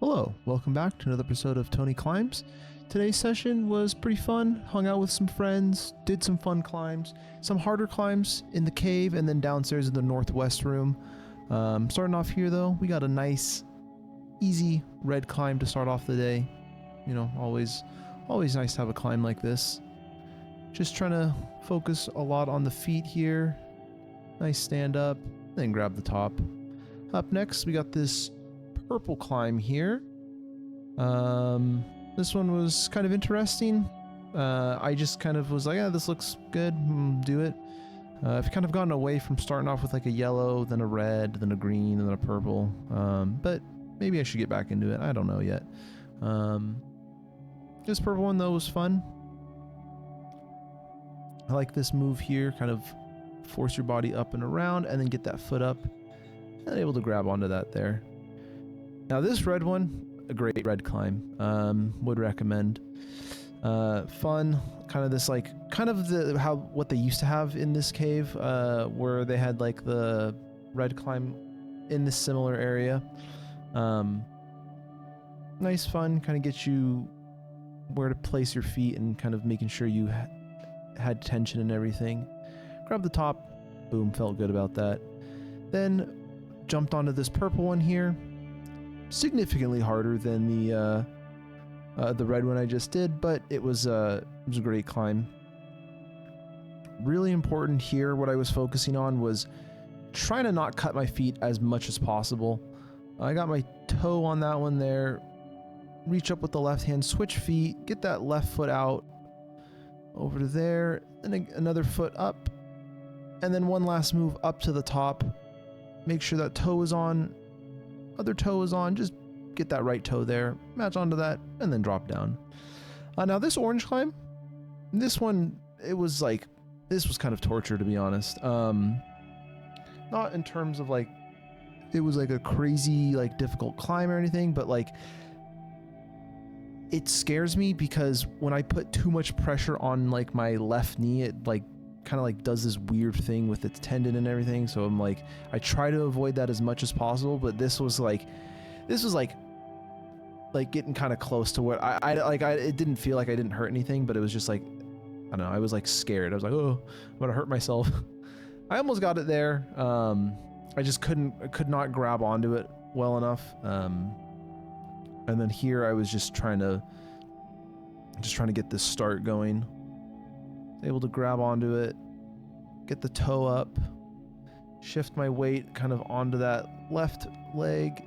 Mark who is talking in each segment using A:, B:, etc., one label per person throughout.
A: Hello, welcome back to another episode of Tony Climbs. Today's session was pretty fun, hung out with some friends, did some fun climbs, some harder climbs in the cave and then downstairs in the northwest room. Starting off here though, we got a nice, easy red climb to start off the day. You know, always nice to have a climb like this. Just trying to focus a lot on the feet here. Nice stand up, then grab the top. Up next, we got this purple climb here. This one was kind of interesting. I just kind of was like, yeah, this looks good, do it. I've kind of gotten away from starting off with like a yellow, then a red, then a green, and then a purple. But maybe I should get back into it. I don't know yet. This purple one though was fun. I like this move here, kind of force your body up and around and then get that foot up and able to grab onto that there. Now this red one, a great red climb, would recommend. Fun, kind of this like, what they used to have in this cave, where they had like the red climb in this similar area. Nice fun, kind of get you where to place your feet and kind of making sure you had tension and everything. Grab the top, boom, felt good about that. Then jumped onto this purple one here. Significantly harder than the red one I just did, but it was a great climb. Really important here, what I was focusing on was trying to not cut my feet as much as possible. I got my toe on that one there, reach up with the left hand, switch feet, get that left foot out over to there, and another foot up, and then one last move up to the top. Make sure that toe is on, other toe is on, just get that right toe there, match onto that, and then drop down. Now this orange climb, this one, it was like, this was kind of torture to be honest. Not in terms of like, it was like a crazy like difficult climb or anything, but like, it scares me because when I put too much pressure on like my left knee, it like kind of like does this weird thing with its tendon and everything. So I'm like, I try to avoid that as much as possible, but this was like getting kind of close to what it didn't feel like I didn't hurt anything, but it was just like, I don't know, I was like scared. I was like, oh, I'm gonna hurt myself. I almost got it there. I just could not grab onto it well enough. And then here I was just trying to get this start going. Able to grab onto it, get the toe up, shift my weight kind of onto that left leg,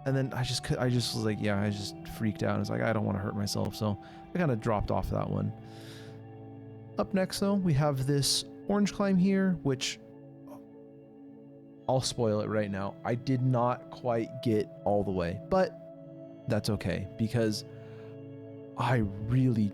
A: and then I just was like, yeah, I just freaked out. I was like, I don't want to hurt myself, so I kind of dropped off that one. Up next though, we have this orange climb here, which I'll spoil it right now. I did not quite get all the way, but that's okay because I really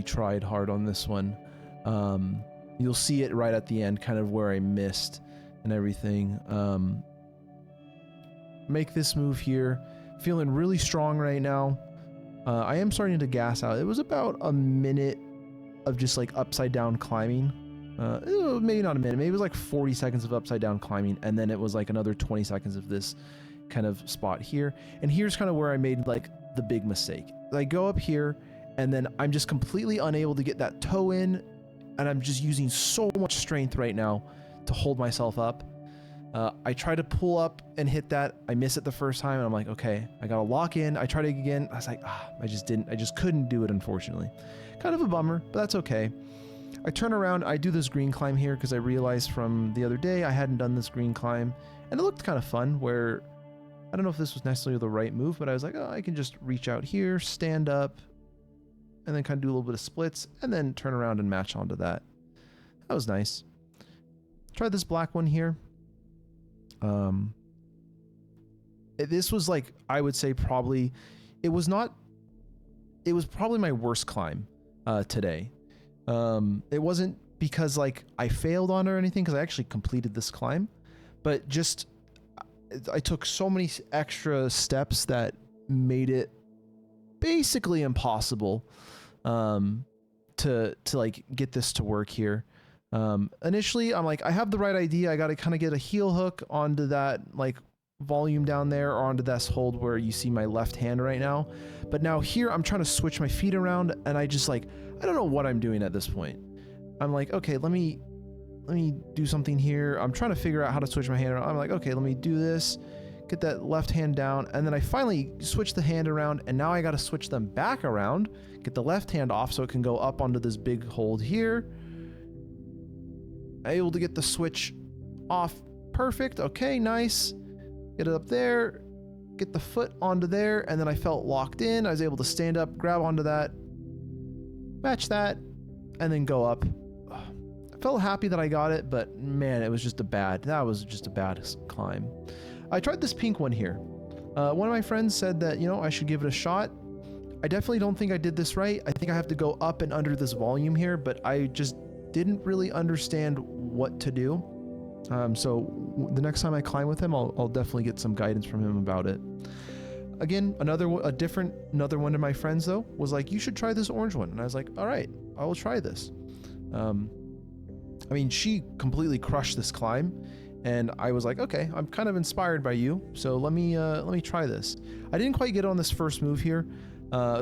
A: tried hard on this one. You'll see it right at the end, kind of where I missed and everything. Make this move here. Feeling really strong right now. I am starting to gas out. It was about a minute of just like upside down climbing. Maybe not a minute, maybe it was like 40 seconds of upside down climbing, and then it was like another 20 seconds of this kind of spot here. And here's kind of where I made like the big mistake. I go up here and then I'm just completely unable to get that toe in, and I'm just using so much strength right now to hold myself up. I try to pull up and hit that. I miss it the first time, and I'm like, okay, I gotta lock in. I tried it again. I was like, I just couldn't do it, unfortunately. Kind of a bummer, but that's okay. I turn around, I do this green climb here because I realized from the other day I hadn't done this green climb, and it looked kind of fun where, I don't know if this was necessarily the right move, but I was like, oh, I can just reach out here, stand up, and then kind of do a little bit of splits, and then turn around and match onto that. That was nice. Try this black one here. This was like, I would say probably, it was probably my worst climb today. It wasn't because like I failed on it or anything, because I actually completed this climb, but just I took so many extra steps that made it basically impossible to like get this to work here. Initially I'm like, I have the right idea. I got to kind of get a heel hook onto that like volume down there or onto this hold where you see my left hand right now. But now here I'm trying to switch my feet around and I just like, I don't know what I'm doing at this point. I'm like, okay, let me do something here. I'm trying to figure out how to switch my hand around. I'm like, okay, let me do this, get that left hand down. And then I finally switch the hand around and now I got to switch them back around, get the left hand off so it can go up onto this big hold here. I'm able to get the switch off. Perfect. Okay, nice. Get it up there, get the foot onto there, and then I felt locked in. I was able to stand up, grab onto that, match that, and then go up. I felt happy that I got it, but man, that was just a bad climb. I tried this pink one here. One of my friends said that, you know, I should give it a shot. I definitely don't think I did this right. I think I have to go up and under this volume here, but I just didn't really understand what to do. So the next time I climb with him, I'll definitely get some guidance from him about it. Again, another one of my friends though was like, you should try this orange one. And I was like, all right, I will try this. I mean, she completely crushed this climb and I was like, okay, I'm kind of inspired by you. So let me try this. I didn't quite get on this first move here,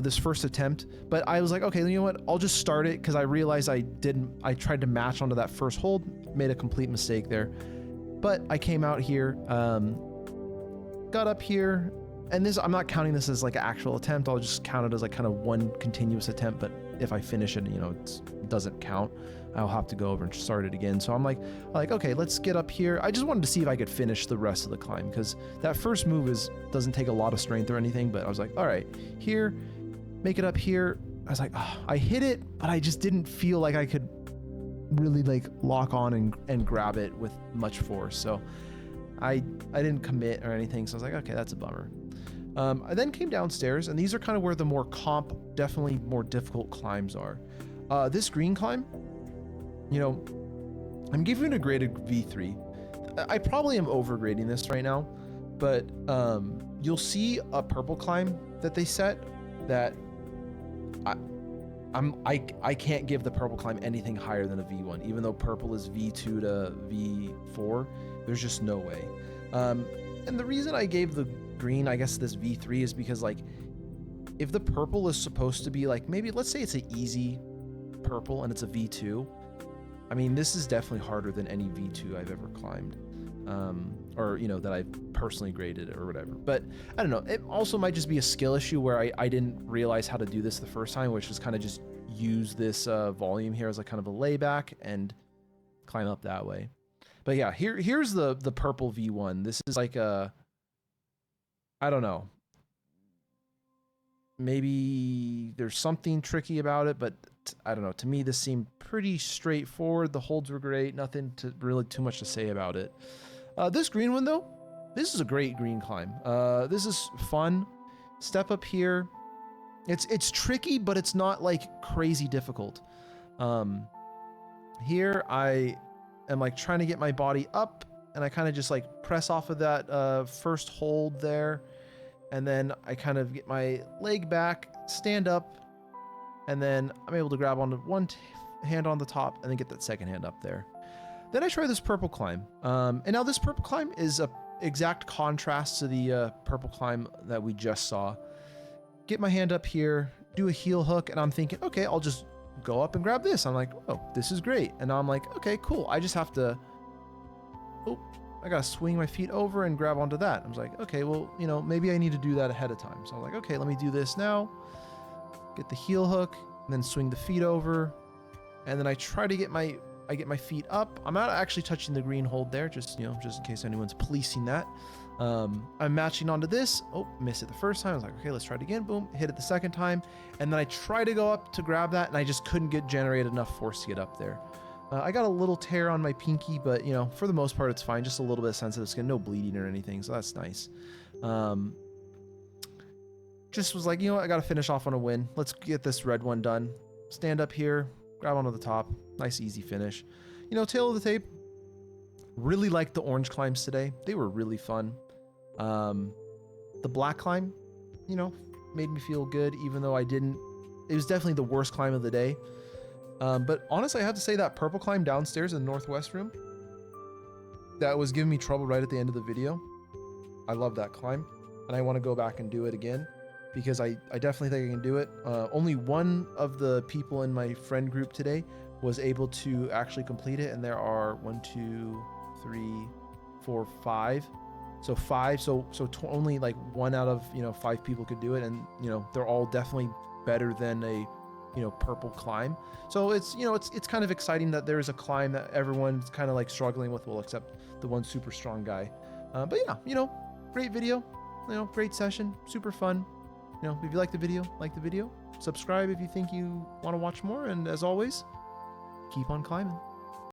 A: this first attempt, but I was like, okay, you know what? I'll just start it. Cause I realized I tried to match onto that first hold, made a complete mistake there, but I came out here, got up here, and this, I'm not counting this as like an actual attempt. I'll just count it as like kind of one continuous attempt. But if I finish it, you know, it doesn't count. I'll have to go over and start it again. So I'm like, okay, let's get up here. I just wanted to see if I could finish the rest of the climb because that first move doesn't take a lot of strength or anything, but I was like, all right, here, make it up here. I was like, oh, I hit it, but I just didn't feel like I could really like lock on and grab it with much force. So I didn't commit or anything. So I was like, okay, that's a bummer. I then came downstairs and these are kind of where the more definitely more difficult climbs are. This green climb, you know, I'm giving it a graded V3. I probably am overgrading this right now, but you'll see a purple climb that they set that I can't give the purple climb anything higher than a V1, even though purple is V2 to V4. There's just no way. And the reason I gave the green, I guess this V3 is because like, if the purple is supposed to be like, maybe let's say it's an easy purple and it's a V2. I mean, this is definitely harder than any V2 I've ever climbed, or, you know, that I've personally graded or whatever. But I don't know. It also might just be a skill issue where I didn't realize how to do this the first time, which was kind of just use this volume here as like kind of a layback and climb up that way. But yeah, here's the purple V1. This is like a, I don't know. Maybe there's something tricky about it, but I don't know. To me, this seemed pretty straightforward. The holds were great. Nothing really too much to say about it. This green one though, this is a great green climb. This is fun. Step up here. It's tricky, but it's not like crazy difficult. Here I am like trying to get my body up and I kind of just like press off of that first hold there. And then I kind of get my leg back, stand up, and then I'm able to grab onto one hand on the top and then get that second hand up there. Then I try this purple climb. And now this purple climb is a exact contrast to the purple climb that we just saw. Get my hand up here, do a heel hook, and I'm thinking, okay, I'll just go up and grab this. I'm like, oh, this is great. And now I'm like, okay, cool. I just have to, I gotta swing my feet over and grab onto that. I was like, okay, well, you know, maybe I need to do that ahead of time. So I'm like, okay, let me do this now. Get the heel hook, and then swing the feet over. And then I try to get my feet up. I'm not actually touching the green hold there, just, you know, just in case anyone's policing that. I'm matching onto this. Oh, missed it the first time. I was like, okay, let's try it again. Boom, hit it the second time. And then I try to go up to grab that, and I just couldn't generate enough force to get up there. I got a little tear on my pinky, but, you know, for the most part, it's fine. Just a little bit of sensitive skin, no bleeding or anything, so that's nice. Just was like, you know what, I got to finish off on a win. Let's get this red one done. Stand up here, grab onto the top. Nice, easy finish. You know, tail of the tape. Really liked the orange climbs today. They were really fun. The black climb, you know, made me feel good, even though it was definitely the worst climb of the day. But honestly, I have to say that purple climb downstairs in the northwest room, that was giving me trouble right at the end of the video. I love that climb, and I want to go back and do it again because I definitely think I can do it. Only one of the people in my friend group today was able to actually complete it, and there are 1, 2, 3, 4, 5. So 5. So only like 1 out of 5 people could do it, and they're all definitely better than a purple climb. So it's it's kind of exciting that there's a climb that everyone's kind of like struggling with, well, except the one super strong guy. But yeah, great video, great session, super fun. If you like the video, subscribe if you think you want to watch more, and as always, keep on climbing.